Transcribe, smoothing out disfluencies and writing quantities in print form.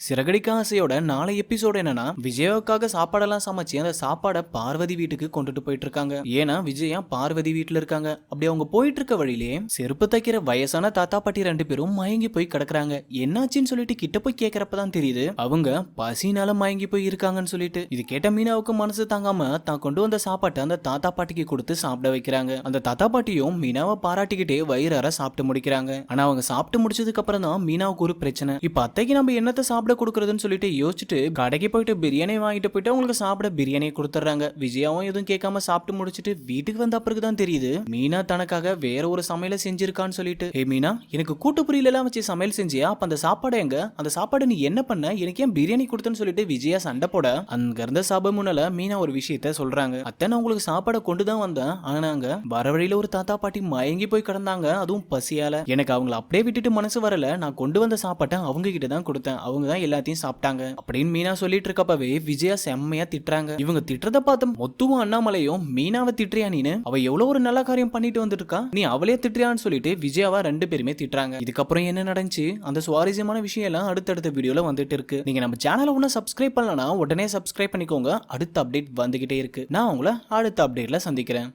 சிறகடிக்க ஆசையோட 4 எபிசோடு என்னன்னா, விஜயாவுக்காக சாப்பாடெல்லாம் சமைச்சு அந்த சாப்பாடை பார்வதி வீட்டுக்கு கொண்டுட்டு போயிட்டு இருக்காங்க. ஏன்னா விஜயா பார்வதி வீட்டுல இருக்காங்க. அப்படி அவங்க போயிட்டு இருக்க வழியிலே செருப்பு தைக்கிற வயசான தாத்தா பாட்டி 2 பேரும் மயங்கி போய் கிடக்குறாங்க. என்னாச்சுன்னு சொல்லிட்டு கிட்ட போய் கேட்கறப்பதான் தெரியுது அவங்க பசினால மயங்கி போய் இருக்காங்கன்னு சொல்லிட்டு. இது கேட்ட மீனாவுக்கு மனசு தாங்காம தான் கொண்டு வந்த சாப்பாட்டை அந்த தாத்தா பாட்டிக்கு கொடுத்து சாப்பிட வைக்கிறாங்க. அந்த தாத்தா பாட்டியும் மீனாவை பாராட்டிக்கிட்டே வயிறார சாப்பிட்டு முடிக்கிறாங்க. ஆனா அவங்க சாப்பிட்டு முடிச்சதுக்கு அப்புறம் தான் மீனாவுக்கு ஒரு பிரச்சனை. இப்ப அத்தைக்கு நம்ம என்னத்தை சாப்பிட கொடுக்கறதுன்னு சொல்லிட்டு யோசிச்சுட்டு கடைக்கு போயிட்டு பிரியாணி வாங்கிட்டு போயிட்டு அவங்களுக்கு சாப்பிட பிரியாணி கொடுத்துறாங்க. விஜயாவும் எதுவும் கேட்காம சாப்பிட்டு முடிச்சிட்டு வீட்டுக்கு வந்த பிறகு தான் தெரியுது மீனா தனக்காக வேற ஒரு சமையல செஞ்சிருக்கான்னு சொல்லிட்டு. ஏ மீனா, எனக்கு கூட்டு பொரியலாம் வச்சு சமையல் செஞ்சியா? அப்ப அந்த சாப்பாடு எங்க? அந்த சாப்பாடு நீ என்ன பண்ண? எனக்கு ஏன் பிரியாணி கொடுத்தன்னு சொல்லிட்டு விஜயா சண்டை போட அங்க இருந்த சபை முன்னால மீனா ஒரு விஷயத்த சொல்றாங்க. அத்தை, நான் உங்களுக்கு சாப்பாடை கொண்டுதான் வந்தேன். ஆனாங்க வர வழியில ஒரு தாத்தா பாட்டி மயங்கி போய் கிடந்தாங்க, அதுவும் பசியால. எனக்கு அவங்களை அப்படியே விட்டுட்டு மனசு வரல. நான் கொண்டு வந்த சாப்பாட்டை அவங்க கிட்ட தான் கொடுத்தேன். அவங்க எல்லாத்தையும் சாப்பிட்டாங்க அப்படின்னு மீனா சொல்லிட்டு இருக்கப்பவே விஜயா செம்மையா திட்டுறாங்க. இவங்க திட்டுறத பார்த்து மொத்தமும் அண்ணாமலையும் மீனாவை திட்டுறியா நீனு? அவ எவ்வளவு ஒரு நல்ல காரியம் பண்ணிட்டு வந்துட்டு இருக்கா, நீ அவளே திட்டுறியான்னு சொல்லிட்டு விஜயாவா 2 பேருமே திட்டுறாங்க. இதுக்கப்புறம் என்ன நடந்துச்சு, அந்த சுவாரஸ்யமான விஷயம் எல்லாம் அடுத்தடுத்த வீடியோல வந்துட்டு இருக்கு. நீங்க நம்ம சேனலை ஒன்னும் சப்ஸ்கிரைப் பண்ணலனா உடனே சப்ஸ்கிரைப் பண்ணிக்கோங்க. அடுத்த அப்டேட் வந்துகிட்டே இருக்கு. நான் உங்களை அடுத்த அப்டேட்ல சந்திக்கிறேன்.